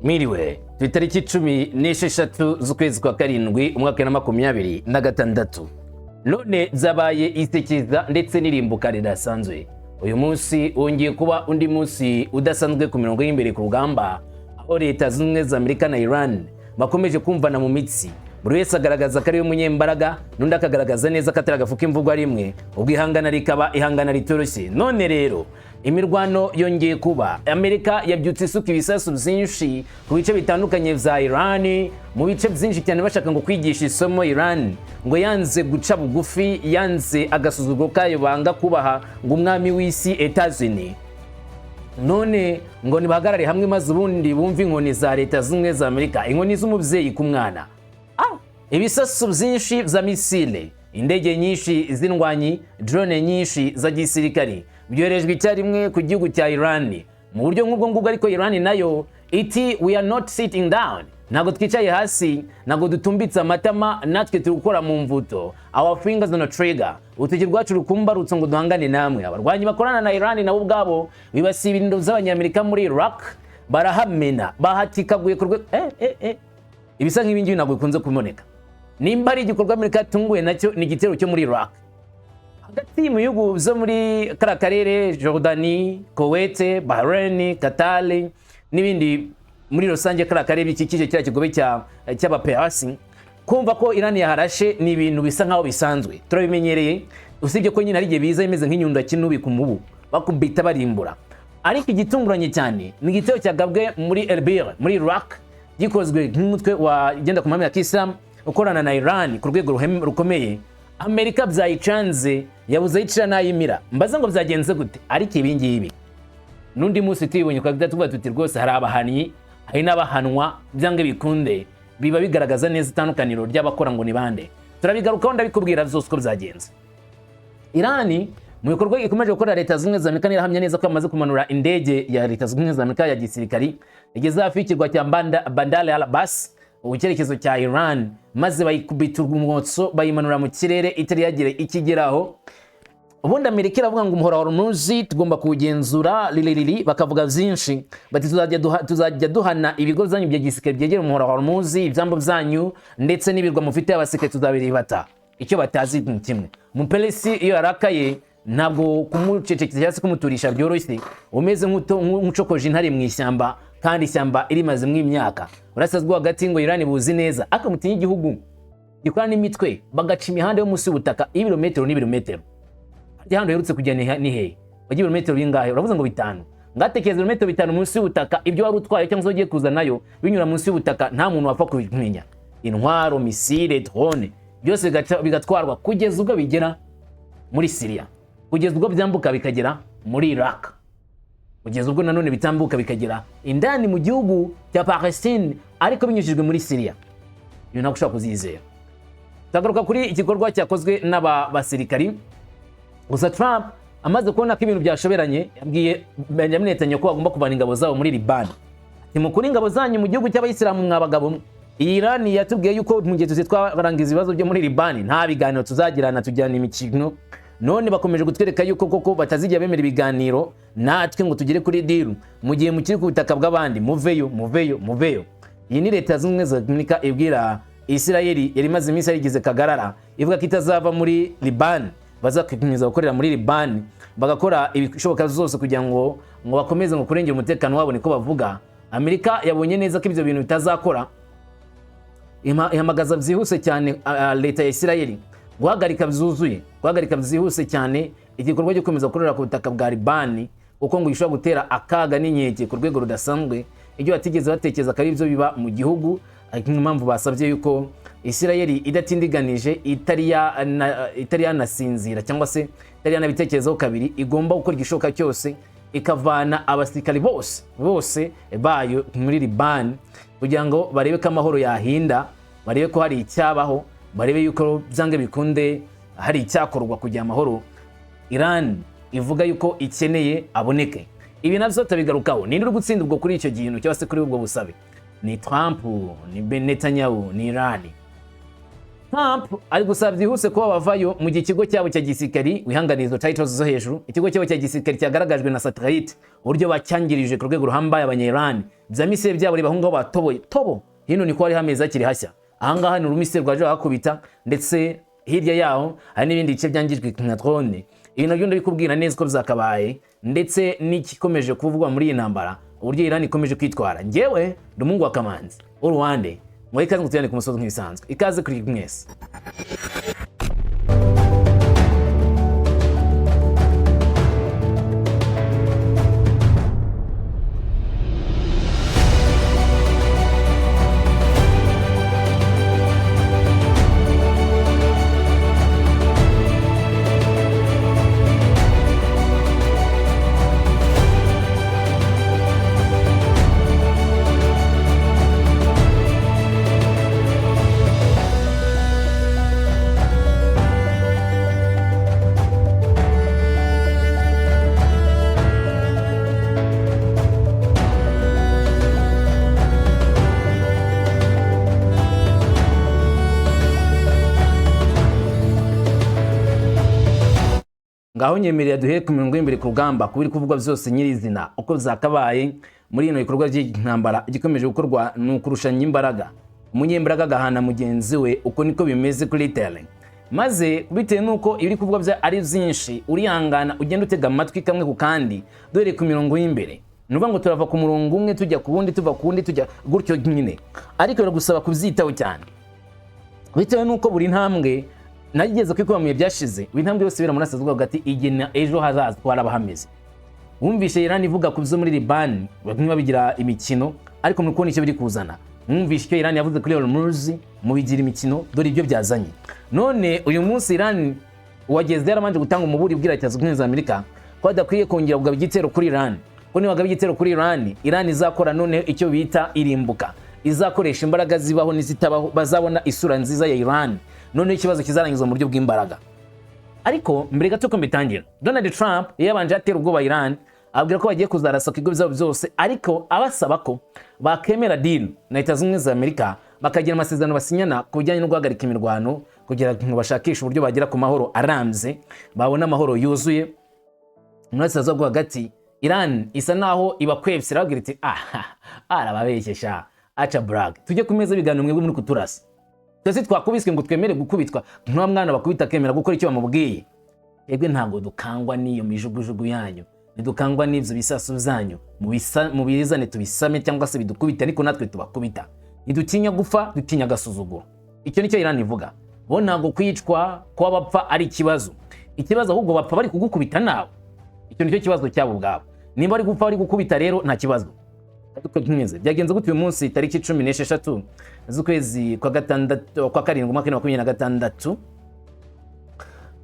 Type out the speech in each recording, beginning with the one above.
Mwiriwe, tuitariki 16 z'ukwezi kwa karindwi umwaka wa 2026. None zabaye isekeza ndetse n'irimbuka ridasanzwe. Uyu munsi wongeye kuba undi munsi udasanzwe ku mirongo y'imbere ku rugamba, aho Leta Zunze Ubumwe za Amerika na Iran bakomeje kumvana mu mitsi. Buri wese agaragaza ko ari umunyembaraga, n'undi akagaragaza neza ko atari agafuka imvugo rimwe, ubwo ihangana rikaba ihangana ritoroshye. None rero imirwano yongeye kuba. Amerika yabyutse isuka ibisasu byinshi ku bice bitandukanye vya Iran, mu bice byinshi cyane bashaka ngo kwigisha isomo Iran, ngo yanze guca bugufi, yanze agasuzuguro kayo banga kubaha ngo umwami w'isi Etats-Unis. None ngo nibahagarare hamwe maze ubundi bumva inkoni za Leta Zunze Ubumwe za Amerika, inkoni z'umubyeyi ku mwana. Ibisasu byinshi vya misile, indege nyinshi z'indwanyi, drone nyinshi za gisirikari byoherejwe icyarimwe ku gihugu cya Iran. Mu buryo nk'ubwo ngubwo ariko Iran nayo iti we are not sitting down, ntago twicaye hasi, ntago dutumbitse amatama, natwe turi gukora mu mvuto. Our fingers on the trigger, urutoki rwacu rukumbarutse ngo duhangane namwe. Abarwanyi bakorana na Iran nabo ubwabo bibasiye ibirindiro by'abanyamerika muri Iraq, barahamena, bahatikaguye ku rwego ibisa nk'ibi ngibi ntabwo bikunze kuboneka. Nimba ari igikorwa Amerika yatunguwe nacyo ni igitero cyo muri Iraq. Hagati mu bihugu byo muri kara karere, Jordani, Kuwait, Bahrain, Qatar n'ibindi muri rusange kara karere bikikije kira kigobe cy'abaperasi, kumva ko Iran yaharashe ni ibintu bisa nkaho bisanzwe, turabimenyereye. Usibye ko nyine ari gihe biza imeze nk'inyundo kinubi ku mubu bakubita barimbura. Ariko igitunguranye cyane ni igitero cyagabwe muri Erbil muri Iraq, gikozwe nk'umutwe wa genda ku mahame ya Islam ukorana na Iran ku rwego rukomeye. Amerika byayicanze, yabuze yicira nayimira. Mbaza ngo byagenze gute? Ariko ibi ngibi nundi munsi tubibonye kwa tuvuga tuti rwose hari abahanyi, hari n'abahanwa, byange bikunde biba bigaragaza neza itandukaniro ry'abakora ngo ni bande. Turabigarukaho ndabikubwira byose uko byagenze. Iran mu bikorwa ikomeje gukora Leta Zunze Ubumwe za Amerika irahamya neza ko amaze kumanura indege ya Leta Zunze Ubumwe za Amerika ya gisirikari igeze hafi y'ikirwa cya Bandar al-Abbas, ucyerekezo cya Iran, maze bayikubita umwotso bayimanura mu kirere itari yagire ikigeraho. Ubundi Amerika iravuga ngo umuhora wa Hormuz tugomba kuwugenzura lilili, bakavuga byinshi bati tuzajya duhana ibigo byanyu bya gisirikare byegera umuhora wa Hormuz, ibyambo byanyu ndetse n'ibirwa mufite abasirikare tuzabiribata. Icyo batazi ni kimwe, umuperesi iyo yarakaye ntabwo kumucecekeza cyangwa se kumuturisha byoroshye, umeze nk'ucokoje intare mu ishyamba, kandi ishyamba irimazemo imyaka. Urasazwe hagati ngo Iran buzi neza akamutinya igihugu gikora n'imitwe bagaca imihanda yo munsi y'ubutaka ibirometero n'ibirometero. Handi herutse kujya ni he bagiye ibirometero bingahe? Uravuze ngo 5. Ngatekereza ibirometero 5 munsi y'ubutaka, ibyo wari utwaye cyangwa se ugiye kuza nayo binyura munsi y'ubutaka, nta muntu wapfa kubimenya. Intwaro, misile, drone byose bigatwarwa kugeza ubwo bigera muri Syria, kugeza ubwo byambuka bikagera muri Iraq, kugeza ubwo nanone bitambuka bikagera indani mu gihugu cya Palestine, ariko binyujijwe muri Syria. Iyo ntabwo ushobora kuzizera. Tagaruka kuri igikorwa cyakozwe n'aba basirikari. Gusa Trump amaze kubona ko ibintu byashoberanye, yabwiye Benjamin Netanyahu ko agomba kuvana ingabo zabo muri Liban. Ati mukuri ingabo zanyu mu gihugu cy'abayisilamu mwabagabo. Iran yatubwiye yuko mu gihe twarangiza ibibazo byo muri Liban nta biganiro tuzagirana, tujyana imikino. None bakomeje gutwereka yuko koko batazijya bemera ibiganiro natwe ngo tugere kuri deal, mu gihe mukiri ku butaka bw'abandi muveyo. Iyi ni Leta Zunze Ubumwe za Amerika ibwira Israeli yari maze iminsi yarigize kagarara, ivuga ko itazava muri Liban, bazakomeza gukorera muri Liban, bagakora ibishoboka zose kugira ngo bakomeze ngo kurengera umutekano wabo, niko bavuga. Amerika yabonye neza ko ibyo bintu bitazakora, ihamagaza byihuse cyane Leta ya Israeli guhagarika byihuse cyane igikorwa cyo gukomeza gukorera ku butaka bwa Liban, kuko ngo gishobora gutera akaga n'inkeke ku rwego rudasanzwe, ibyo batigeze batekereza ko ari byo biba mu gihugu. Impamvu basabye yuko Israeli idatindiganije, itari yanasinzira cyangwa se itari yanabitekerezaho kabiri, igomba gukora igishoboka cyose ikavana abasirikari bose bayo muri Liban, kugira ngo barebe ko amahoro yahinda, barebe ko hari icyabaho, barebe yuko byange bikunde hari icyakorwa kugira amahoro Iran ivuga yuko ikeneye aboneke. Ibi navyo tabigarukaho. Ninde uri gutsinda ubwo kuri icyo gintu cyangwa se kuri ubwo busabe? Ni Trump, ni Netanyahu, ni Iran? Trump ari gusaba byihuse kuba bavayo mu gihe ikigo cyabo cya gisirikari wihanganizo titles zo hejuru ikigo cyabo cya gisirikari cyagaragajwe na satellite uburyo bacyangirije ku rwego ruhambaye abanya-Iran bya misile byabo ribahungaho batoboye tobo hino ni ko ari hameza kiri hashya ahangaha ni urumisile rwaje bakubita ndetse hirya yaho hari n'ibindi bice byangijwe nka drone ibintu byo ndabikubwira neza ko byakabaye ndetse n'ikikomeje kuvugwa muri iyi ntambara uburyo Iran ikomeje kwitwara ngewe Dumungu wa Kamanzi uruwande ngo ikaze ngutuyane ku musozi nk'ibisanzwe ikaze kuri mwese ngaho nyemerera duhere ku mirongo y'imbere ku rugamba kubiri kuvugwa byose nyirizina uko zakabaye muri ino bikorwa by'intambara igikomeje gukorwa n'ukurushanya imbaraga umunyembaraga gahana mugenzi we uko niko bimeze kuri telling maze bitewe nuko ibiri kuvugwa bya ari byinshi urihangana ugenda utega amatwi kamwe ku kandi dore ku mirongo y'imbere nuvuga ngo turava ku murongo umwe tujya ku wundi tuva ku wundi tujya gutyo nyine ariko biragusaba kubyitaho cyane bitewe nuko buri ntambwe nageze kwikuba mu byashize intambwe yose bira murasazwa hagati igena ejo hazaza twara hameze wumvishe Iran ivuga ku byo muri Liban bamwe babigira imikino ariko muri kubona icyo biri kuzana wumvishe icyo Iran yavuze kuri Hormuz mu bigira imikino dore ibyo byazanye none uyu munsi Iran wageze yaramanje gutanga umuburi ubwira Leta Zunze Ubumwe za Amerika ko adakwiye kongera kugaba igitero kuri Iran ko niba gaba igitero kuri Iran izakora none icyo bita irimbuka izakoresha imbaraga zibaho n'izitabaho bazabona isura nziza ya Iran none ikibazo kizarangizwa mu buryo bw'imbaraga ariko mbere gato ko mbitangira Donald Trump yabanje atera ubwoba Iran abwira ko bagiye kuzarasa ku bigo byabo byose ariko abasaba ko bakemera deal na Leta Zunze Ubumwe za Amerika bakagira amasezerano basinyana ku bijyanye no guhagarika imirwano kugira ngo bashakishe uburyo bagera ku mahoro arambye babona amahoro yuzuye murasaza bwo hagati Iran isa naho ibakwebse irabwira iti arababeshyesha acha brag tujye kumeza biganiro mwebwe muri kuturasa twese twakubiswe ngo twemere gukubitwa nta mwana bakubita kemera gukora icyo bamubwiye ebwe ntago dukangwa n'iyo mijugujugu yanyu nidukangwa n'ivyo bisasu byanyu mu bizane tubisame cyangwa se bidukubita ariko natwe tubakubita nidutinya gupfa dutinya gasuzuguro icyo nicyo Iran ivuga bo ntago kwicwa kwa bapfa ari ikibazo ahubwo bapfa bari kugukubita nawe icyo nicyo kibazo cyabo bwabo nimba ari gupfa bari gukubita rero nta kibazo byagenze gute uyu munsi tariki 16 z'ukwezi kwa gatandatu kwa karindwi mwaka 2026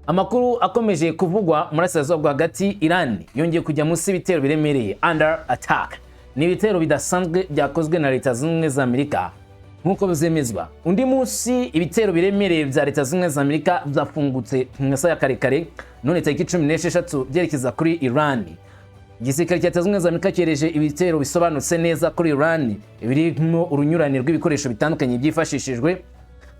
amakuru akomeje kuvugwa murasazwa bwa hagati Iran yongeye kujya munsi bitero biremereye under attack ni bitero bidasanzwe byakozwe na Leta Zunze Ubumwe za Amerika nkuko bizemezwa undi munsi ibitero biremereye bya Leta Zunze Ubumwe za Amerika byafungutse mu saa ya karekare none tariki 16 byerekeza kuri Iran igisirikare cya Leta Zunze Ubumwe za Amerika cyereje ibitero bisobanutse neza kuri Iran birimo urunyurane rw'ibikoresho bitandukanye byifashishijwe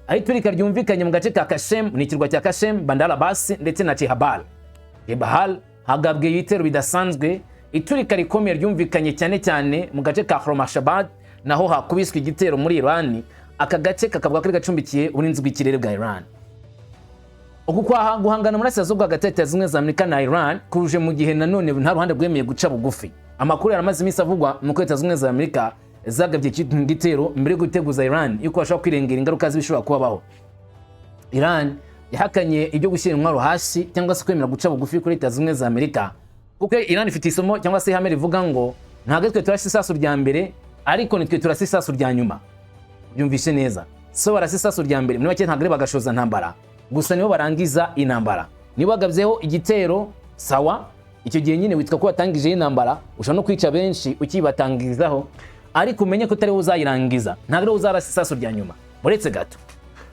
aho iturika ryumvikanye mu gace ka Kashem n'ikirwa cya Kashem Bandar Abbas ndetse na Chebahal hagabwe ibitero bidasanzwe iturika rikomeye ryumvikanye cyane mu gace ka Khormashabad naho hakubiswe igitero muri Iran aka gace kakavuga kari gacumbikiye uburinzi bw'ikirere bwa Iran uku kwaha guhangana murasazwa bwa hagati ya Leta Zunze Ubumwe za Amerika na Iran kuje mu gihe nanone nta ruhande rwemeye guca bugufi amakuru yaramaze iminsi avugwa mu Leta Zunze Ubumwe za Amerika zagabye igitero mbere yo guteguza Iran yuko bashaka kwirengera ingaruka z'ibishobora kubaho Iran yahakanye ibyo gushyira intwaro hasi cyangwa se kwemera guca bugufi kuri Leta Zunze Ubumwe za Amerika kuko Iran ifite isomo cyangwa se ihame rivuga ngo ntabwo twe turasi isasu rya mbere ariko nitwe turasi isasu rya nyuma byumvishe neza so barasi isasu rya mbere muri bake ntabwo bagashoza ntambara gusa nibo barangiza intambara niba bagabyeho igitero sawa icyo gihe nyine witwa ko watangije intambara ushobora no kwica benshi ukibatangizaho ariko umenye ko utari uzayirangiza ntabwo uzarasa isasu rya nyuma uretse gato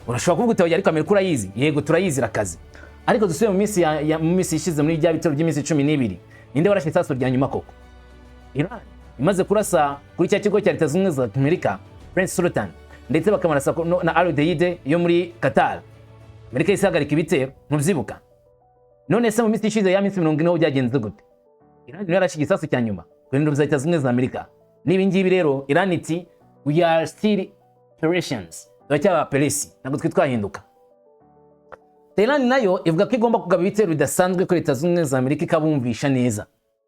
urashobora kuvuga uti ariko Amerika urayizi yego turayizira akazi ariko dusubire mu minsi ishize muri bya bitero by'iminsi 12 ninde warashe isasu rya nyuma koko Iran imaze kurasa kuri cya kigo cya Leta Zunze Ubumwe za Amerika Prince Sultan ndetse bakamarasa na Al Udeid yo muri Qatar. Amerika isagarika ibitero ntuvyibuka. None se mu minsi ishize ya minsi 40 byagenze gute? Iran yarashyize igisasu cya nyuma ku bindiro bya Leta Zunze za Amerika. Nibi ngibi rero Iran iti we are still Persians. Bacyaba Peresi ntabwo twitwahinduka. Tehran nayo ivuga ko igomba kugaba ibitero bidasanzwe kuri Leta Zunze za Amerika ikabumvisha neza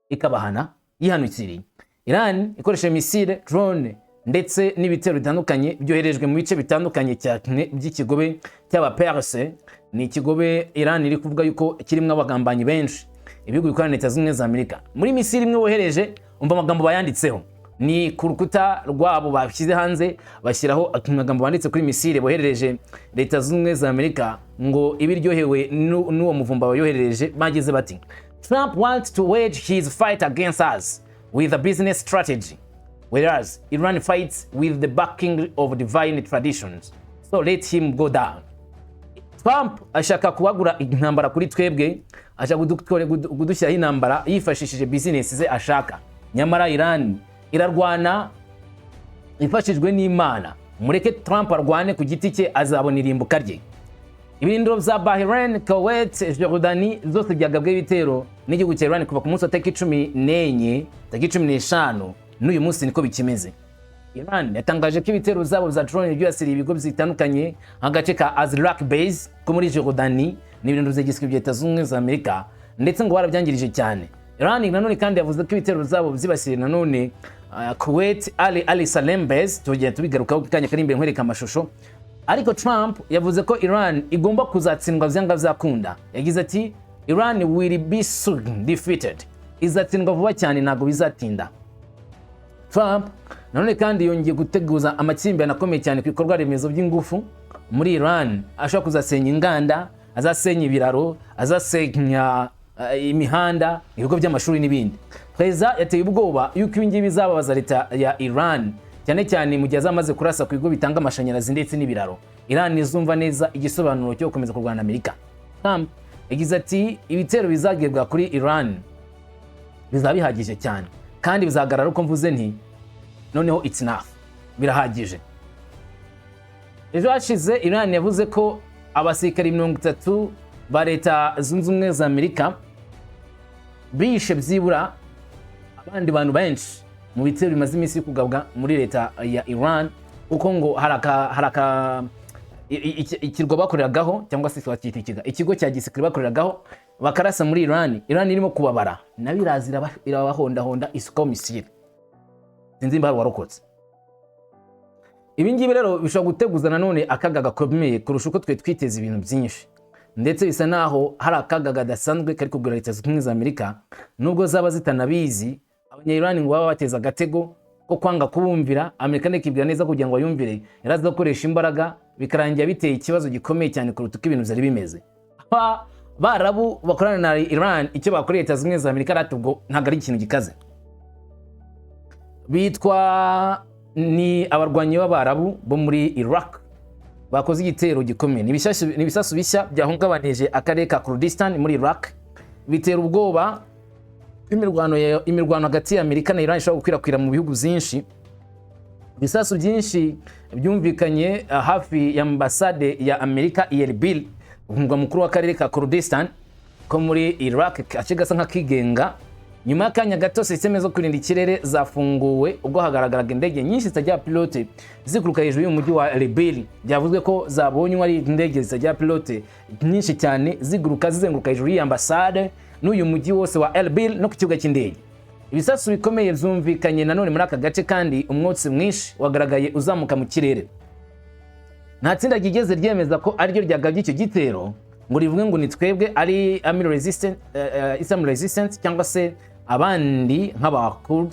ikabahana yihanukiriye. Iran ikoresha misile, drone ndetse n'ibitero bitandukanye byoherejwe mu bice bitandukanye cyane by'ikigobe cy'aba Perse. Ni ikigobe Iran iri kuvuga yuko kirimo abagambanyi benshi ibihugu bikorana na Leta Zunze za Amerika. Muri misile imwe wohereje umva amagambo bayanditseho ni ku rukuta rwabo bashyize hanze bashyiraho amagambo banditse kuri misile boherereje Leta Zunze za Amerika ngo ibiryohewe n'uwo muvumba bayoherereje bagize bati Trump wants to wage his fight against us with a business strategy whereas Iran fights with the backing of divine traditions so let him go down. Trump ashaka kuwagura intambara kuri twebwe ashaka kudushyiraho intambara yifashishije business ze ashaka, nyamara Iran irarwana ifashijwe n'Imana. Mureke Trump arwane ku giti cye azabona irimbuka rye. Ibirindiro bya Bahrain, Kuwait, Jordani zose byagabwe ibitero n'igihugu cya Iran kuva ku munsi wa tariki 14 tariki 15 n'uyu munsi niko bikimeze. Iran yatangaje ko ibitero zabo za drone byasiriye ibigo bitandukanye agace ka Azraq Base ko muri Jordani n'ibirindiro by'igisirikare bya Leta Zunze za Amerika ndetse ngo barabyangirije cyane. Iran nanone kandi yavuze ko ibitero zabo byibasiriye nanone Kuwait Ali Salem Base tugiye tubigarukaho kanya kari imbere nkwereka amashusho. Ariko Trump yavuze ko Iran igomba kuzatsindwa byanga byakunda. Yagize ati Iran will be soon defeated. Izatsindwa vuba cyane ntago bizatinda. Trump nanone kandi yongeye guteguza amakimbirane akomeye cyane ku bikorwa remezo by'ingufu muri Iran, ashaka kuzasenya inganda, azasenya ibiraro, azasenya imihanda, ibigo by'amashuri n'ibindi. Perezida yateye ubwoba yuko ibingibi bizababaza leta ya Iran cyane cyane mu gihe azamaze kurasa ku bigo bitanga amashanyarazi ndetse n'ibiraro. Iran izumva neza igisobanuro cyo gukomeza kurwana na Amerika. Trump yagize ati ibitero bizagerwa kuri Iran bizabihagije cyane kandi bizagarara uko mvuze nti noneho it's enough, birahagije. Ejo hashize Iran yavuze ko abasirikari 30 ba Leta Zunze Ubumwe za Amerika bishe byibura abandi bantu benshi mu bitero bimaze iminsi kugabwa muri leta ya Iran, uko ngo haraka ikirwa bakoreragaho cyangwa se twakitikiga ikigo cya gisirikare bakoreragaho bakarasa muri Iran. Iran irimo kubabara nabirazira irabahonda isuka misile sinzi mba warokotse. Ibingibi rero bishobora guteguza nanone akaga gakomeye kurusha uko twe twiteza ibintu byinshi, ndetse bisa naho hari akaga gadasanzwe kari kugura Leta Zunze za Amerika nubwo zaba zitanabizi. Abanya-Iran ngo baba bateza agatego ko kwanga kubumvira Amerika nekibwira neza kugira ngo bayumvire, yaraza gukoresha imbaraga bikarangira biteye ikibazo gikomeye cyane kuruta uko ibintu zari bimeze. Barabu bakorana na Iran icyo bakoreye Leta Zunze za Amerika ratubwo ntago ari ikintu gikaze. Bitwa ni abarwanyi b'Abarabu bo muri Iraq bakoze igitero gikomeye. Nibisasu bishya byahungabanije akarere ka Kurdistan muri Iraq bitera ubwoba imirwano hagati ya Amerika na Iran ishobora gukwirakwira mu bihugu byinshi. Bisasu byinshi byumvikanye hafi ya ambasade ya Amerika i Erbil, umurwa mukuru w'akarere ka Kurdistan ko muri Iraq akigasa nk'akigenga. Nyuma y'akanya gato systeme zo kurinda ikirere zafunguwe ubwo hagaragaraga indege nyinshi zitajya pilote zikuruka hejuru y'umujyi wa Erbil. Byavuzwe ko zabonywe ari indege zitajya pilote nyinshi cyane ziguruka zizenguruka hejuru y'ambasade n'uyu mujyi wose wa Erbil no ku kibuga cy'indege. Ibisasu bikomeye byumvikanye nanone muri aka gace kandi umwotsi mwinshi wagaragaye uzamuka mu kirere. Nta tsinda ryigeze ryemeza ko ari ryo ryagabye icyo gitero ngo rivuge ngo ni twebwe ari Islam resistance cyangwa se abandi nk'abakurd.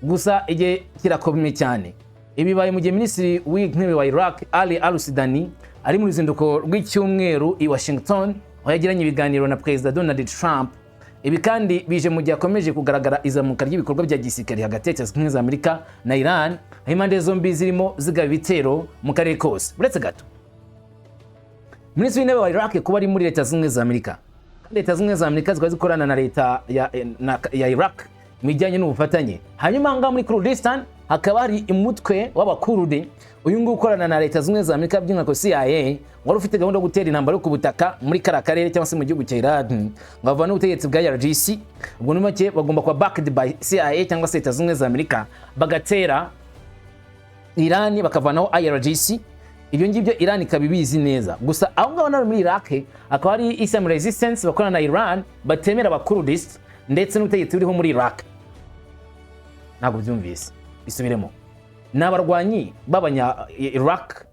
Gusa igihe kirakomeye cyane. Ibibaye mu gihe Minisitiri w'Intebe wa Iraq Ali Al-Sudani ari mu ruzinduko rw'icyumweru i Washington aho yagiranye ibiganiro na Perezida Donald Trump. Ibi kandi bije mu gihe akomeje kugaragara izamuka ry'ibikorwa bya gisirikare hagati ya Leta Zunze za Amerika na Iran, aho impande zombi zirimo zigaba ibitero mu karere kose. Uretse gato Minisitiri w'Intebe wa Iraq kuba ari muri Leta Zunze za Amerika, Leta Zunze za Amerika zikaba zikorana na leta ya Iraq mu bijyanye n'ubufatanye. Hanyuma ngaha muri Kurdistan hakaba hari umutwe w'abakurde uyu nguyu ukorana na leta zimwe za Amerika by'umwihariko CIA wari ufite gahunda yo gutera intambara yo ku butaka muri kara karere cyangwa se mu gihugu cya Iran ngo bavane ubutegetsi bwa RGC. ubwo ni make bagomba kuba backed by CIA cyangwa se leta zimwe za Amerika bagatera Iran bakavanaho IRGC. Ibyo ngibyo Iran ikabibizi neza, gusa aho ngaho nari muri Iraq akaba ari Islam Resistance bakorana na Iran batemera abakurdist ndetse n'ubutegetsi buriho muri Iraq. Ntabwo byumvise bisubiremo, n'abarwanyi babanya Iraq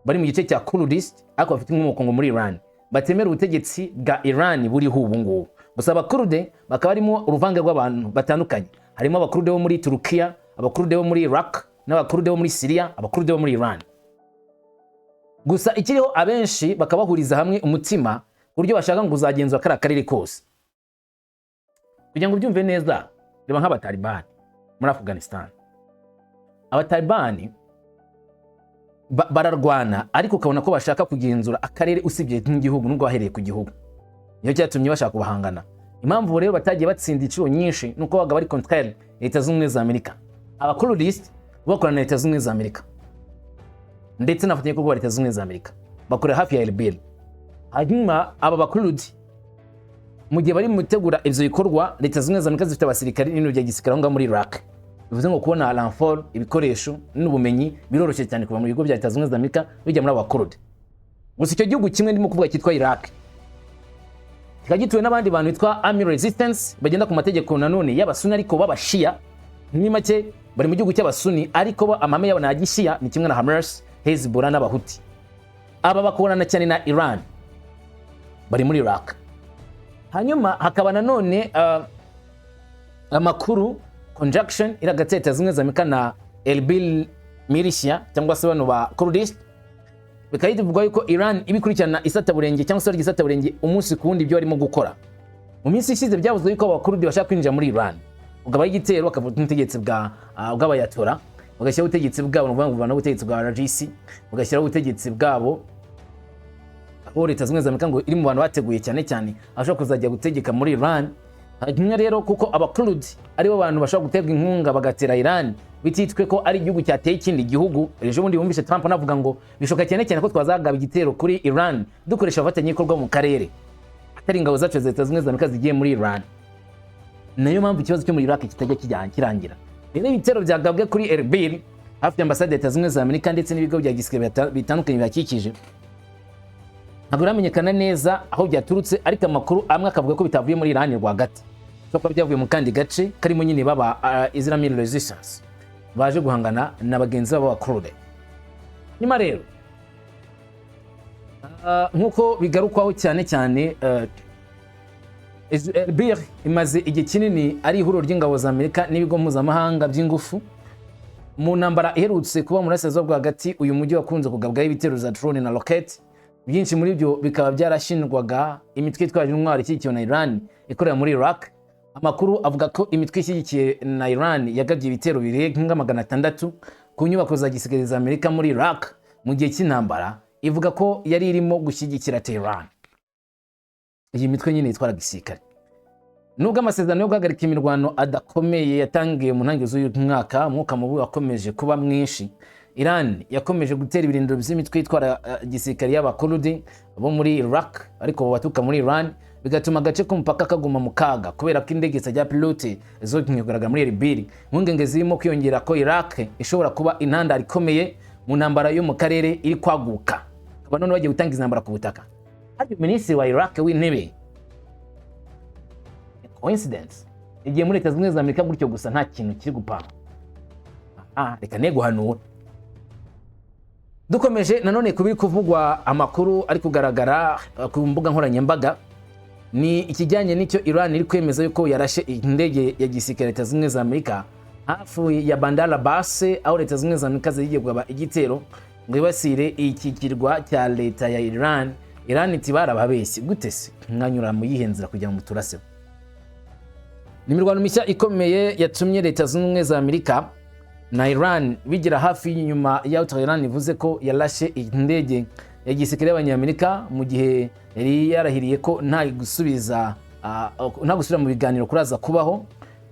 bari mu gice cya Kurdist ariko bafite inkomoko muri Iran batemera ubutegetsi bwa Iran buriho ubu ngubu. Gusa abakurde bakaba barimo uruvange rw'abantu batandukanye, harimo abakurde bo muri Turukiya, abakurde bo muri Iraq, n'abakurde bo muri Syria, abakurde bo muri Iran. Gusa ikiriho abenshi bakabahuriza hamwe umutima buryo bashaka ngo uzagenzwa kara karere kose. Kugira ngo byumve neza, reba nk'abatalibani muri Afghanistan. Abatalibani bararwana ariko ukabona ko bashaka kugenzura akarere usibye nk'igihugu nubwo bahereye ku gihugu. Niyo cyatumye bashaka kubahangana. Impamvu rero batagiye batsinda inshuro nyinshi nuko baga bari contraire leta z'ubumwe za Amerika. Abakurdist bakorana na leta z'ubumwe za Amerika ndetse nafatanye ko leta z'ubumwe za Amerika bakorera hafi ya Erbil. Hanyuma aba bakurudi mu gihe bari mutegura ivyo bikorwa, leta z'ubumwe za Amerika zifite abasirikari n'ibintu bya gisirikare ngo muri Iraq. Bivuze ngo kubona renfort, ibikoresho n'ubumenyi biroroshye cyane kuva mu bigo bya leta z'ubumwe za Amerika bijya muri abakurudi. Gusa icyo gihugu kimwe ndimo kuvuga cyitwa Iraq kikagituwe n'abandi bantu bitwa Army Resistance bagenda ku mategeko nanone y'abasuni ariko babashia. Ni make bari mu gihugu cy'abasuni ariko amame yabo n'agishia ni kimwe na Hamas, Hezbollah n'abahuti. Aba bakorana cyane na Iran bari muri Iraq. Hanyuma hakaba nanone amakuru conjunction iragati leta zimwe za Amerika na Erbil militia cyangwa se bano ba Kurdist. Bikahita bivuga yuko Iran ibikurikirana isata burenge cyangwa se isata burenge umunsi kundi ibyo barimo gukora. Mu minsi ishize byavuzwe yuko abakurudi bashaka kwinjira muri Iran ugaba igitero bakavuga ubutegetsi bw'abayatora, bagashyira ubutegetsi bwabo n'ubuvana ubutegetsi bwa RGC, bagashyira ubutegetsi bwabo aho leta zimwe za Amerika ngo iri mu bantu bateguye cyane cyane ashaka kuzajya gutegeka muri Iran. Hanyuma rero kuko abakurudi aribo bantu bashaka guterwa inkunga bagatera Iran bititwe ko ari igihugu cyateye ikindi gihugu. Ejo bundi bumvise Trump navuga ngo bishoka cyane cyane ko twazagaba igitero kuri Iran dukoresha abafatanyabikorwa mu karere atari ingabo zacu leta zimwe za Amerika zigiye muri Iran. Nayo mpamvu ikibazo cyo muri Iraq kitajya kirangira. Rero ibitero byagabwe kuri Erbil hafi y'ambasade leta zimwe za Amerika ndetse n'ibigo bya gisirikare bitandukanye byakikije. Ntabwo ramenyekana neza aho byaturutse ariko amakuru amwe akavuga ko bitavuye muri Iran rwagati, ko byavuye mu kandi gace karimo nyine baba Islamic Resistance baje guhangana na bagenzi babo Kurd. Nyuma rero nkuko bigarukwaho cyane cyane Erbil imaze igihe kinini ari ihuriro ry'ingabo za Amerika n'ibigo mpuzamahanga by'ingufu. Mu ntambara iherutse kuba muri Asia rwagati uyu mujyi wakunze kugabwaho ibitero za drone na rocket. Byinshi muri byo bikaba byarashinjwaga imitwe itwaje intwaro ishyigikiwe na Iran ikorera muri Iraq. Amakuru avuga ko imitwe ishyigikiye na Iran yagabye ibitero birenga 600 ku nyubako za gisirikare za Amerika muri Iraq mu gihe cy'intambara, ivuga ko yari irimo gushyigikira Tehran. Iyi mitwe nyine itwara gisirikare. Nubwo amasezerano yo guhagarika imirwano adakomeye yatangiye mu ntangiriro z'uyu mwaka, umwuka mubi wakomeje kuba mwinshi. Iran yakomeje gutera ibirindiro by'imitwe itwara gisirikare y'abakurudi bo muri Iraq ariko batuka muri Iran, bigatuma agace k'umupaka kaguma mu kaga kubera ko indege zijya pilote zo kugaragara muri Erbil. Impungenge zirimo kwiyongera ko Iraq ishobora kuba intandaro ikomeye mu ntambara yo mu karere iri kwaguka. Akaba none bagiye gutangiza intambara ku butaka. Hari minisitiri wa Iraq w'intebe. Coincidence igiye muri leta zimwe za Amerika gutyo gusa nta kintu kiri gupanga. Reka ne guhanura. Dukomeje nanone kubiri kuvugwa amakuru ari kugaragara ku mbuga nkoranyambaga ni ikijyanye n'icyo Iran iri kwemeza yuko yarashe indege ya gisirikare leta zimwe za Amerika hafi ya Bandar Abbas, aho leta zimwe za Amerika zigiye kugaba igitero ngo ibasire iki kirwa cya leta ya Iran. Iran iti barababeshye gute se mwanyura mu yihenzera kugira ngo muturase. Ni imirwano mishya ikomeye yatumye leta zimwe za Amerika na Iran bigira hafi nyuma ya Iran ivuze ko yarashe indege ya gisirikare y'Abanyamerika mu gihe yari yarahiriye ko nta gusubira mu biganiro kuraza kubaho.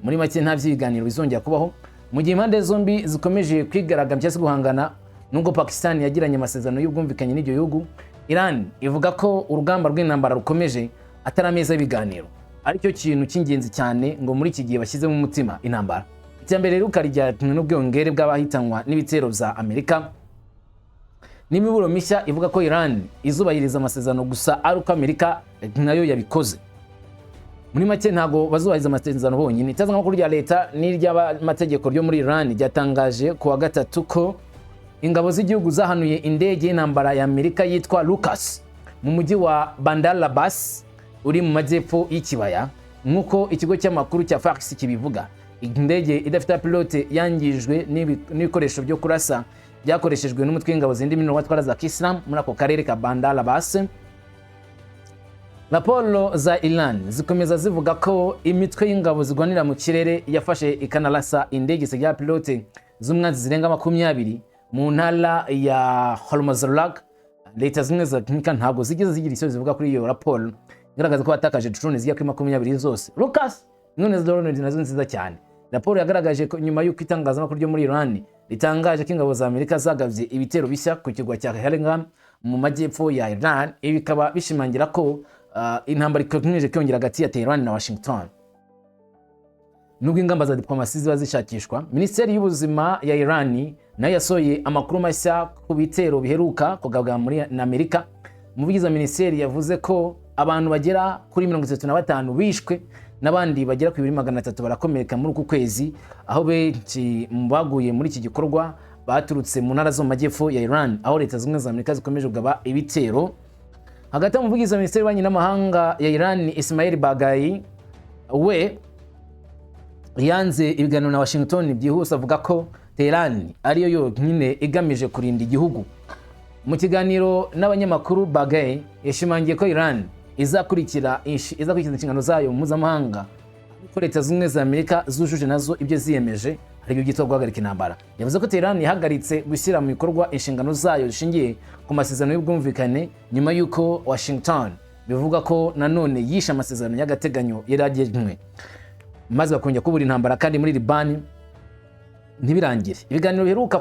Muri make nta by'ibiganiro bizongera kubaho. mu gihe impande zombi zikomeje kwigaragambya guhangana nubwo Pakistan yagiranye amasezerano y'ubwumvikanye n'ibyo bihugu, Iran ivuga ko urugamba rw'intambara rukomeje atari ameza y'ibiganiro, aricyo kintu cy'ingenzi cyane ngo muri iki gihe bashyizemo umutima intambara. Iterambere riruka ryatumwe n'ubwiyongere bw'abahitanwa n'ibitero bya Amerika n'imiburo mishya ivuga ko Iran izubahiriza amasezerano gusa ari uko Amerika nayo yabikoze. Muri make ntago bazubahiriza amasezerano bonyine. Itangazamakuru rya leta n'iry'amategeko ryo muri Iran ryatangaje ku wa gatatu ko ingabo z'igihugu zahanuye indege y'intambara ya Amerika yitwa Lucas mu mujyi wa Bandar Abbas uri mu majyepfo y'ikibaya, nk'uko ikigo cy'amakuru cya Fars kibivuga. Indege idafite pilote yangijwe n'ibikoresho byo kurasa byakoreshejwe n'umutwe w'ingabo zindi watwara za Islam muri ako karere ka Bandar Abbas. Raporo za Iran zikomeza zivuga ko imitwe y'ingabo zigwanira mu kirere yafashe ikanarasa indege z'ya pilote z'umwanzi zirenga 20 mu ntara ya Hormozgan. Leta zimwe za Amerika ntabwo zigeze zigira icyo zivuga kuri iyo raporo igaragaza ko batakaje drone zigera kuri 20 zose. Lucas none drone nazo nziza cyane. Raporo yagaragaje ko nyuma y'uko itangazamakuru ryo muri Iran ritangaje ko ingabo za Amerika zagavye ibitero bishya ku kirwa cya Helgam mu majyepfo ya Iran, ibi bikaba bishimangira ko intambara ikomeje kwiyongera hagati ya Tehran na Washington. Nubwo ingamba za diplomasi ziba zishakishwa, Minisiteri y'ubuzima ya Iran nayo yasohoye amakuru mashya ku bitero biheruka kugabwa muri Amerika. Umuvugizi wa minisiteri yavuze ko abantu bagera kuri 35 bishwe n'abandi bagera ku 300 barakomereka muri uku kwezi, aho benshi baguye muri iki gikorwa baturutse mu ntara zo mu majyepfo ya Iran, aho leta zimwe za Amerika zikomeje kugaba ibitero. Hagati umuvugizi wa minisiteri y'ububanyi n'amahanga ya Iran Ismail Baghai we yanze ibiganiro na Washington byihuse, avuga ko Tehran ariyo yonyine igamije kurinda igihugu. Mu kiganiro n'abanyamakuru, Baghai yashimangiye ko Iran izakurikira inshingano zayo mpuzamahanga ko leta zimwe za Amerika zujuje nazo ibyo ziyemeje, aribyo byitwa guhagarika intambara. Yavuze ko Tehran yahagaritse gushyira mu bikorwa inshingano zayo zishingiye ku masezerano y'ubwumvikane nyuma y'uko Washington bivuga ko nanone yishe amasezerano y'agateganyo yaragejwe, maze bakongera kubura intambara kandi muri Liban ntibirangire. Ibiganiro biheruka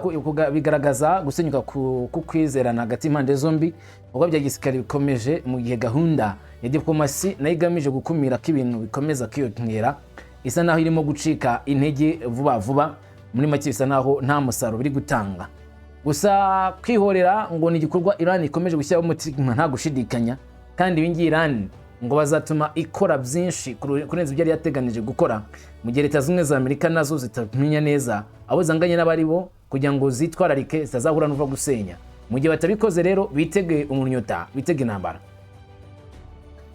bigaragaza gusenyuka ku kwizerana hagati y'impande zombi, ubwo bya gisirikare bikomeje mu gihe gahunda ya diplomasi nayo igamije gukumira ko ibintu bikomeza kwiyongera isa naho irimo gucika intege vuba vuba. Muri make bisa naho nta musaruro biri gutanga. Gusa kwihorera ngo ni igikorwa Iran ikomeje gushyiraho umutima nta gushidikanya, kandi ibingi Iran ngo bazatuma ikora byinshi kurenza ibyo yari yateganije gukora, mu gihe leta zimwe za Amerika nazo zitamenya neza abo zanganye n'abari bo kugira ngo zitwararike zitazahura n'uva gusenya. Mu gihe batabikoze rero bitege umunyota, bitege intambara.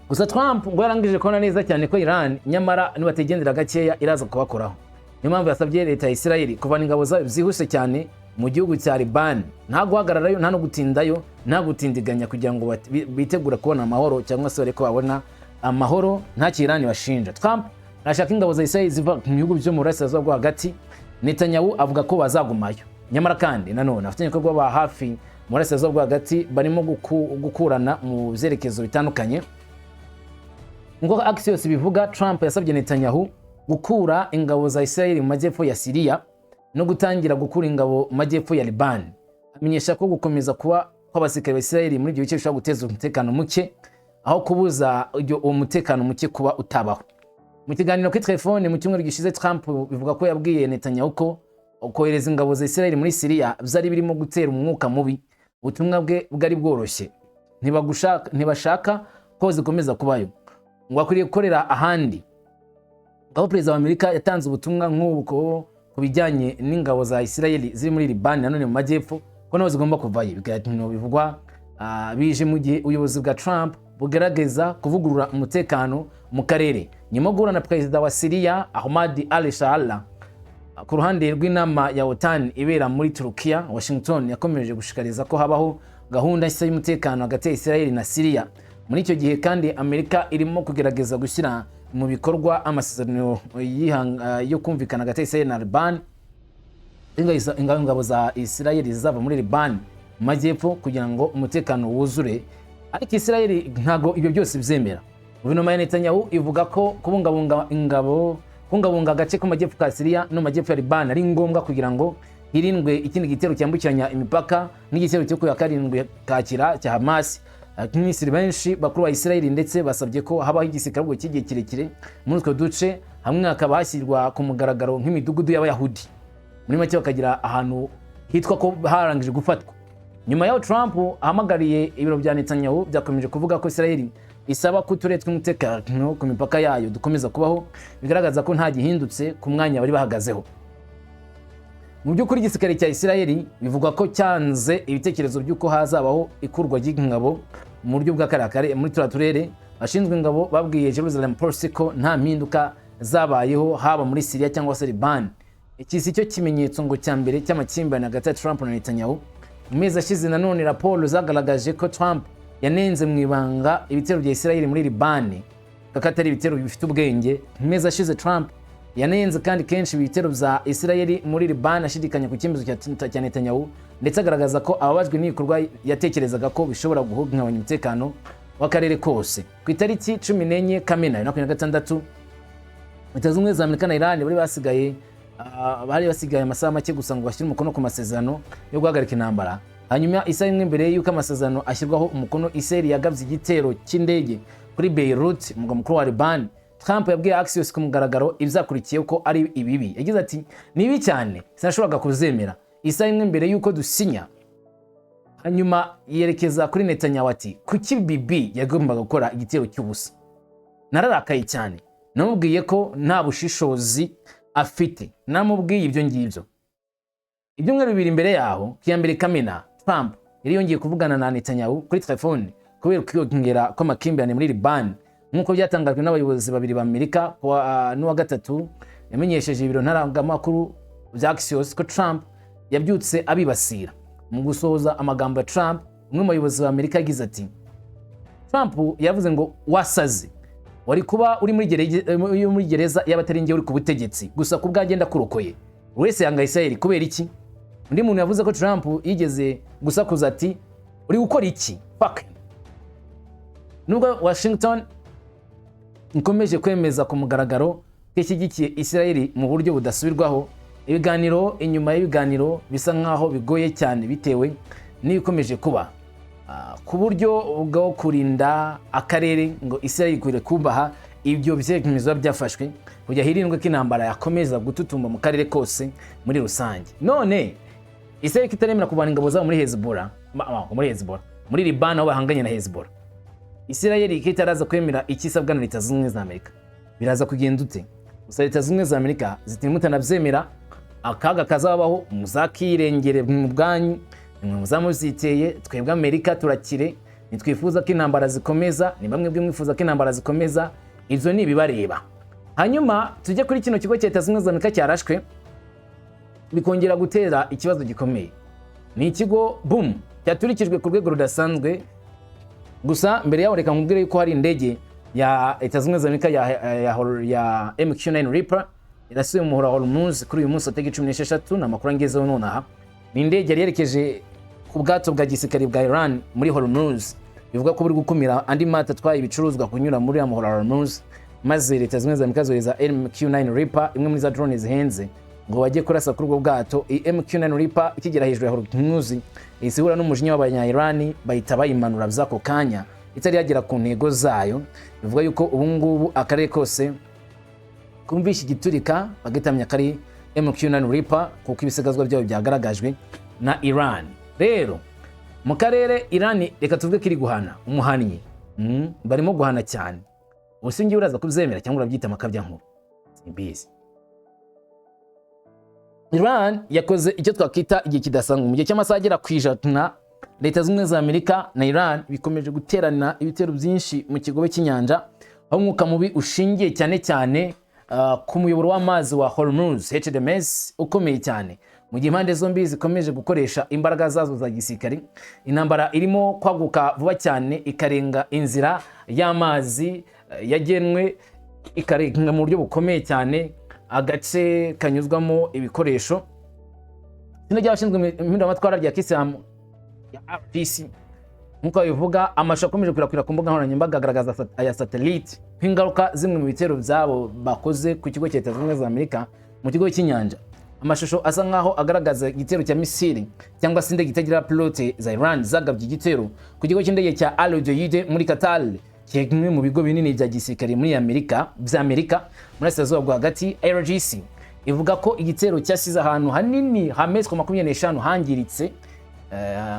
Gusa Trump ngo yarangije kubona neza cyane ko Iran nyamara nibategendera gakeya iraza kubakoraho. Niyo mpamvu yasabye leta ya Israel kuvana ingabo zayo byihuse cyane mu gihugu cya Liban, nta guhagararayo nta no gutindayo, nta gutindiganya, kugira ngo bitegura kubona amahoro cyangwa se bareko babona amahoro nta Iran bashinja. Trump arashaka ingabo za Israel ziva mu bihugu byo mu burasirazuba bwo hagati. Netanyahu avuga ko bazagumayo, nyamara kandi nanone afite ibikorwa ba hafi mu burasirazuba bwo hagati barimo gukurana mu byerekezo bitandukanye. Ngo Axios bivuga Trump yasabye Netanyahu gukura ingabo za Israel mu majyepfo ya Syria no gutangira gukura ingabo mu majyepfo ya Liban. Amenyesha ko gukomeza kuba kw'abasirikare ba Israel muri ibyo bice bishobora guteza umutekano muke aho kubuza uwo mutekano muke kuba utabaho. Mu kiganiro kuri telefone mu cyumweru gishize, Trump bivuga ko yabwiye Netanyahu ko kohereza ingabo za Israel muri Syria byari birimo gutera umwuka mubi. Ubutumwa bwe bwari bworoshye, ntibashaka ko zikomeza kubayo, ngo akwiriye gukorera ahandi. Aho perezida wa Amerika yatanze ubutumwa nk'ubu ku bijyanye n'ingabo za Israel ziri muri Liban nanone mu majyepfo ko naho zigomba kuvayo. Bivugwa bije mu gihe ubuyobozi bwa Trump bugerageza kuvugurura umutekano mu karere nyuma guhura na perezida wa Syria Ahmad al-Shara. Ku ruhande rw'inama ya OTAN ibera muri Turukiya, Washington yakomeje gushikariza ko habaho gahunda nshya y'umutekano hagati ya Israel na Syria. Muri icyo gihe kandi Amerika irimo kugerageza gushyira mu bikorwa amasezerano yo kumvikana hagati ya Israel na Liban. Ingabo za Israel zizava muri Liban mu majyepfo kugira ngo umutekano wuzure, ariko Israel ntago ibyo byose byemera. Guverinoma ya Netanyahu ivuga ko kubungabunga ingabo kubungabunga agace ko majyepfo ka Syria no majyepfo ya Liban ari ngombwa kugira ngo hirindwe ikindi gitero cyambukiranya imipaka n'igitero cyo kuya karindwi kakira cya Hamas. Abaminisitiri benshi bakuru wa Israel ndetse basabye ko habaho igisirikare ubwo kigiye kirekire muri utwo duce, hamwe hakaba hashyirwa ku mugaragaro nk'imidugudu y'Abayahudi, muri make bakagira ahantu hitwa ko harangije gufatwa. Nyuma yaho Trump ahamagariye ibiro bya Netanyahu byakomeje kuvuga ko Israel isaba ko uturere tw'umutekano ku mipaka yayo dukomeza kubaho, bigaragaza ko nta gihindutse ku mwanya bari bahagazeho. Mu by'ukuri igisirikare cya Israel bivugwa ko cyanze ibitekerezo by'uko hazabaho ikurwa ry'ingabo mu buryo bw'akarakare muri turere. Ashinzwe ingabo babwiye Jerusalem Post ko nta mpinduka zabayeho haba muri Syria cyangwa se Liban. Iki si cyo kimenyetso ngo cya mbere cy'amakimbirane hagati ya Trump na Netanyahu. Mu mezi ashize nanone raporo zagaragaje ko Trump yanenze mu ibanga ibitero bya Israel muri Liban kaka atari ibitero bifite ubwenge. Mu mezi ashize Trump yanenze kandi kenshi ibitero bya Israel muri Liban, ashidikanya ku cyemezo cya Netanyahu ndetse agaragaza ko ababajwe n'ibikorwa yatekerezaga ko bishobora guhungabanya umutekano w'akarere kose. Ku itariki 14 Kamena 2026 Leta Zunze Ubumwe za Amerika na Iran bari basigaye amasaha make gusa ngo bashyire umukono ku masezerano yo guhagarika intambara. Hanyuma isaha imwe mbere y'uko amasezerano ashyirwaho umukono, Israel yagabye igitero cy'indege kuri Beirut, umugwa mukuru wa Liban. Trump yabwiye Axios ku mugaragaro ibyakurikiye ko ari ibibi. Yagize ati nibi cyane sinashoboraga kuzemera. Isaha imwe mbere y'uko dusinya. Hanyuma yerekeza kuri Netanyahu ati kuki Bibi yagombaga gukora igitero cy'ubusa. Nararakaye cyane, namubwiye ko nta bushishozi afite, namubwiye ibyo ngibyo. Ibyumweru bibiri imbere yaho kiya mbere Kamena, Trump yari yongeye kuvugana na Netanyahu kuri telefone kubera kwiyongera kw'amakimbirane muri Liban. Nk'uko byatangajwe n'abayobozi babiri ba Amerika n'uwa gatatu yamenyesheje ibiro ntaramakuru bya Axios ko Trump yabyutse abibasira. Mu gusohoza amagambo ya Trump, umwe mu bayobozi ba Amerika yagize ati Trump yavuze ngo wasaze, wari kuba uri muri gereza y'abatari ngiye uri ku butegetsi gusa ku bwagenda kurokoye. Wese yanga Israel kubera iki? Undi muntu yavuze ko Trump yigeze gusakuza ati uri gukora iki? Fuck. Nubwo Washington ikomeje kwemeza ku mugaragaro ko ishyigikiye Israel mu buryo budasubirwaho, ibiganiro inyuma y'ibiganiro bisa nkaho bigoye cyane bitewe n'ibikomeje kuba ku buryo bwo kurinda akarere ngo Israel ikwiye kubaha ibyo byemezo byafashwe kujya hirindwe ko intambara yakomeza gututumba mu karere kose muri rusange. None Israel kitaremera kubana ingabo zabo muri Hezbollah, muri Liban aho bahanganye na Hezbollah. Israel ikitaraza kwemera ikisabwa na Leta Zunze Ubumwe za Amerika. Biraza kugenda ute? Gusa Leta Zunze Ubumwe za Amerika zitimutanabyemera, akaga kazabaho muzakirengere mu bwanyu, nimwe muzamuziteye. Twebwe Amerika turakire, nitwifuza ko intambara zikomeza, ni bamwe bwe mwifuza ko intambara zikomeza, ibyo ni bibareba. Hanyuma tujye kuri kino kigo cya Leta Zunze Ubumwe za Amerika cyarashwe bikongera gutera ikibazo gikomeye. Ni ikigo boom cyaturikijwe ku rwego rudasanzwe. Gusa mbere yaho reka nkubwire yuko hari indege ya Leta Zunze Ubumwe za Amerika ya MQ-9 Reaper irasuye mu muhora wa Hormuz kuri uyu munsi wa 16 na makuru angezeho nonaha. Ni indege yari yerekeje ku bwato bwa gisirikare bwa Iran muri Hormuz, bivuga ko buri gukumira andi mato atwaye ibicuruzwa kunyura muri ya muhora wa Hormuz. Maze Leta Zunze Ubumwe za Amerika zohereza MQ-9 Reaper, imwe muri za drone zihenze, ngo bajye kurasa kuri ubwo bwato. MQ-9 Reaper ikigera hejuru ya Hormuz isihura n'umujinya w'abanya-Iran bahita bayimanura by'ako kanya itari yagera ku ntego zayo. Bivuga yuko ubu ngubu akarere kose kumvisha igiturika bagatamya kari MQ-9 Reaper kuko ibisigazwa byabo byagaragajwe na Iran. Rero mu karere Iran reka tuvuge kiri guhana umuhannyi, barimo guhana cyane. Ubusingi uraza kubyemera cyangwa urabyita makabya nkuru simbizi. Iran yakoze icyo twakita igihe kidasanzwe mu gihe cy'amasaha agera ku ijana. Leta Zunze Ubumwe za Amerika na Iran bikomeje guterana ibitero byinshi mu kigobe cy'inyanja, aho umwuka mubi ushingiye cyane cyane ku muyoboro w'amazi wa Hormuz HDMS ukomeye cyane. Mu gihe impande zombi zikomeje gukoresha imbaraga zazo za gisirikare, intambara irimo kwaguka vuba cyane ikarenga inzira y'amazi yagenwe, ikarenga mu buryo bukomeye cyane agace kanyuzwamo ibikoresho. Sino ry'abashinzwe impinduramatwara rya Kisilamu ya RPC nkuko bivuga amashusho akomeje kwirakwira ku mbuga nkoranyambaga agaragaza aya satellite nk'ingaruka zimwe mu bitero byabo bakoze ku kigo cya Leta Zunze Ubumwe za Amerika mu kigo cy'inyanja. Amashusho asa nkaho agaragaza igitero cya misiri cyangwa se indege itagira pilote za Iran zagabye igitero ku kigo cy'indege cya Al Udeid muri Qatar, kimwe mu bigo binini bya gisirikare muri Amerika muri Asia bwa hagati. IRGC ivuga ko igitero cyasize ahantu hanini hamezwe 25 hangiritse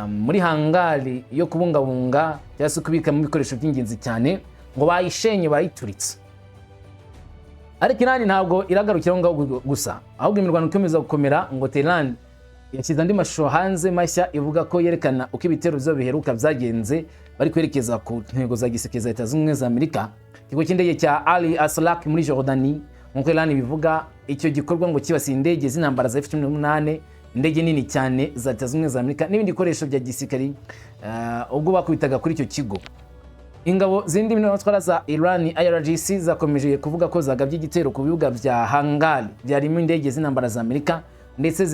muri hangari yo kubungabunga cyangwa kubika mu bikoresho by'ingenzi cyane, ngo bayishenye bayituritse. Ariko Iran ntabwo iragarukira ngaho gusa, ahubwo imirwano ikomeza gukomera, ngo Tehran yashyize andi mashusho hanze mashya ivuga ko yerekana uko ibitero byo biheruka byagenze bari kwerekeza ku ntego za gisirikare za Leta Zunze Ubumwe za Amerika, ikigo cy'indege cya Ali Aslak muri Jordani. Nk'uko Iran bivuga, icyo gikorwa ngo kibasiye indege z'intambara za F-18, indege nini cyane za Leta Zunze Ubumwe za Amerika n'ibindi bikoresho bya gisirikare ubwo bakubitaga kuri icyo kigo. Ingabo zindi binatwara za Iran IRGC zakomeje kuvuga ko zagabye igitero ku bibuga bya hangari byarimo indege z'intambara za Amerika, ndetse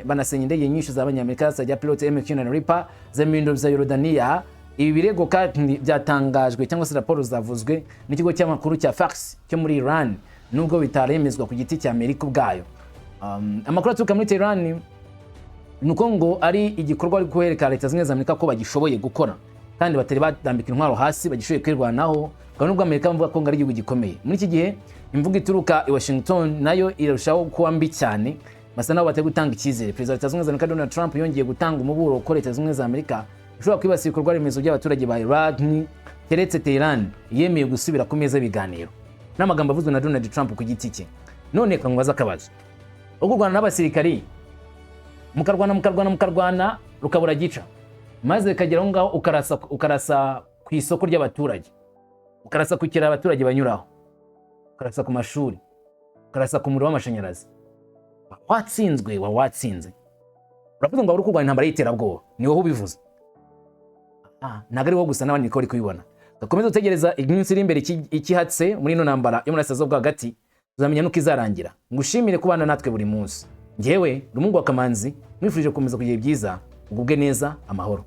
banasenya indege nyinshi z'abanyamerika zajya pilote MQ-9 Reaper z'imindo za Jordania. Ibi birego kandi byatangajwe cyangwa se raporo zavuzwe n'ikigo cy'amakuru cya Fars cyo muri Iran, nubwo bitaremezwa ku giti cya Amerika ubwayo. Amakuru aturuka muri Tehran nuko ngo ari igikorwa ari kwereka Leta Zunze Ubumwe za Amerika ko bagishoboye gukora kandi batari badambika intwaro hasi, bagishoboye kwirwanaho, kandi nubwo Amerika bavuga ko ngari igihugu gikomeye. Muri iki gihe imvugo ituruka i Washington nayo irushaho kuba mbi cyane, basa naho batari gutanga icyizere. Perezida wa Leta Zunze Ubumwe za Amerika Donald Trump yongeye gutanga umuburo ko Leta Zunze Ubumwe za Amerika ishobora kwibasira ibikorwa remezo by'abaturage ba Iran keretse Tehran yemeye gusubira ku meza biganiro. N'amagambo avuzwe na Donald Trump ku giti cye. None kangubaza akabazo, uko Rwanda n'abasirikari mukarwana rukabura gica, maze kagera aho ngaho ukarasa ku isoko ry'abaturage, ukarasa ku kiraro abaturage banyuraho, ukarasa ku mashuri, ukarasa ku muriro w'amashanyarazi, watsinzwe watsinze. Uravuga ngo uri kurwanya intambara y'iterabwoba, ni wowe ubivuze. Ntabwo ari wowe gusa, n'abandi niko bari kubibona. Gakomeza utegereza iminsi iri imbere ikihatse muri ino ntambara yo muri Asia bwa hagati, uzamenya nuko izarangira. Ngushimire kubana natwe buri munsi. Njyewe Rumungu wa Kamanzi mwifurije gukomeza kugira byiza, ugubwe neza, amahoro.